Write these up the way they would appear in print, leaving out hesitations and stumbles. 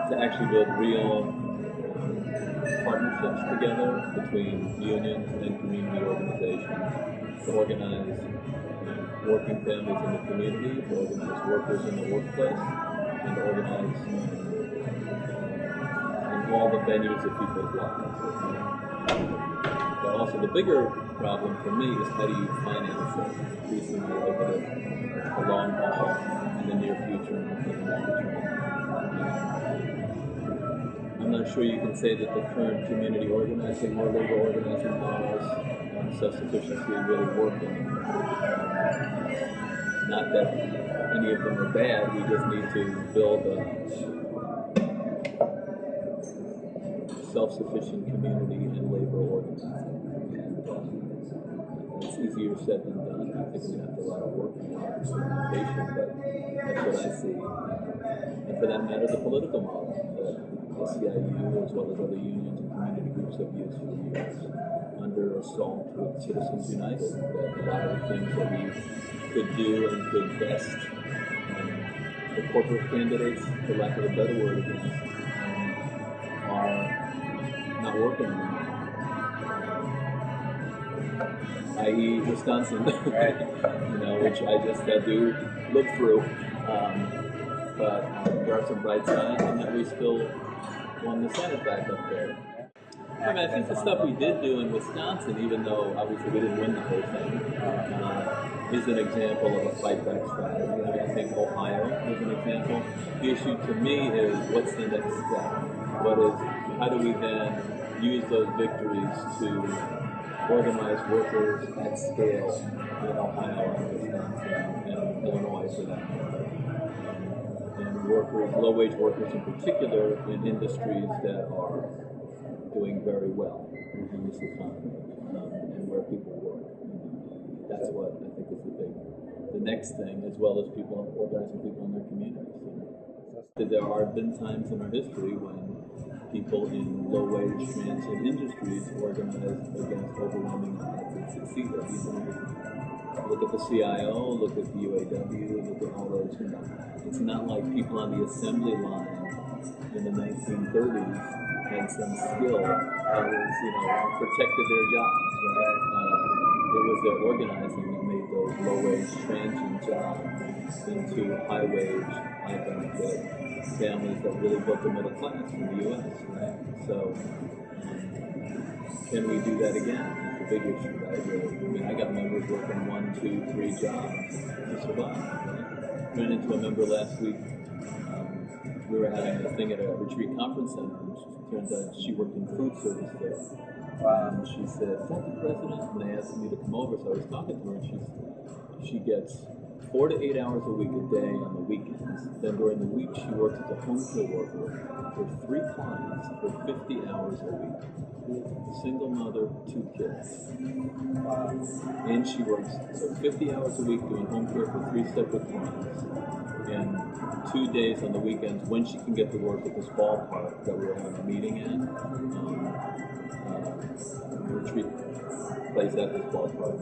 to actually build real partnerships together between unions and community organizations to organize working families in the community, to organize workers in the workplace, and to organize in all the venues of people's lives. But also the bigger problem for me is how do you finance it increasingly over the long haul, in the near future, and the longer term. I'm not sure you can say that the current community organizing or labor organizing models on self-sufficiency really working. Not that any of them are bad, we just need to build a self-sufficient community and labor organizing. And it's easier said than done. I think we have a lot of work and a lot of experimentation, but that's what I see. And for that matter, the political model that the SEIU as well as other unions and community groups have used for years under assault with Citizens United, that a lot of the things that we could do and could best the corporate candidates, for lack of a better word again, are not working anymore. I.e. Wisconsin, which I just do look through. But there are some bright signs in that we still won the Senate back up there. I mean, I think the stuff we did do in Wisconsin, even though obviously we didn't win the whole thing, is an example of a fight back strategy. I mean, I think Ohio is an example. The issue to me is what's the next step? How do we then use those victories to organize workers at scale in Ohio and Wisconsin and Illinois for that matter? And workers, low-wage workers in particular, in industries that are doing very well in this economy and where people work. That's what I think is the next thing, as well as people organizing people in their communities. There have been times in our history when people in low-wage transient industries organized against overwhelming odds and succeeded. Look at the CIO, look at the UAW, look at all those. It's not like people on the assembly line in the 1930s had some skill that was, protected their jobs, right? It was their organizing that made those low-wage transient jobs into high-wage, high-benefit families that really built the middle class in the U.S., right? So, can we do that again? It's a big issue, right? I got members working 1, 2, 3 jobs to survive, right? Ran into a member last week. We were having a thing at a retreat conference center, and it turns out she worked in food service there. And she said, "Is that the president?" And they asked me to come over, so I was talking to her, and she gets 4 to 8 hours a week a day on the weekends. Then during the week, she works as a home care worker for 3 clients for 50 hours a week. Single mother, 2 kids. And she works 50 hours a week doing home care for 3 separate clients. And 2 days on the weekends when she can get to work at this ballpark that we were having a meeting at. Retreat place at this ballpark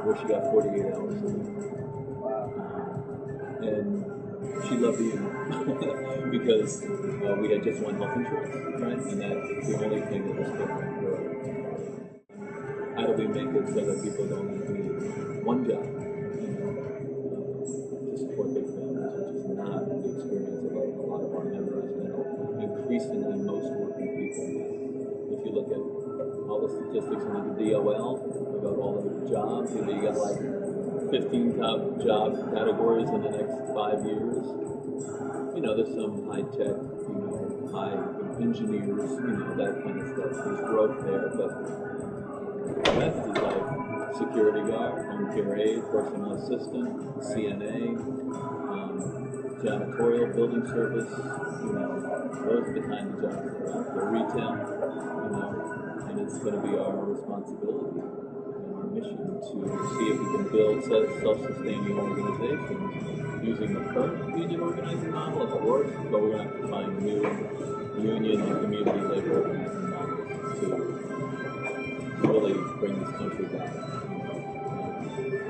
where she got 48 hours a week. And she loved the union because we had just one health insurance, right? And that's the only thing that was different. How do we make it so that people don't need one job to support their families, which is not the experience of a lot of our members and increasingly most working people. If you look at all the statistics in the DOL about all the jobs, you got like 15 top job categories in the next 5 years. There's some high tech, high engineers, that kind of stuff. There's growth there, but the rest is like security guard, home care aide, personal assistant, CNA, janitorial, building service. Those are the kind of jobs that are out there. Retail, and it's going to be our responsibility and our mission to see if we can build self-sustaining organizations using the current union organizing model. If it works, but we're going to have to find new union and community labor organizing models to really bring this country back.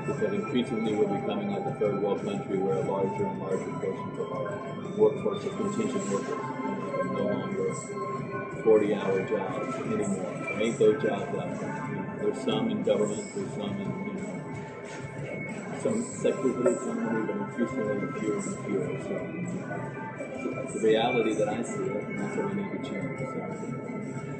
is that increasingly we're becoming like a third world country where larger and larger portions of our workforce are contingent workers. And no longer 40-hour jobs anymore. There ain't those jobs out there. There's some in government, there's some in some sectors of the economy, but increasingly fewer and fewer. So it's the reality that I see it, and that's what we need to change. So.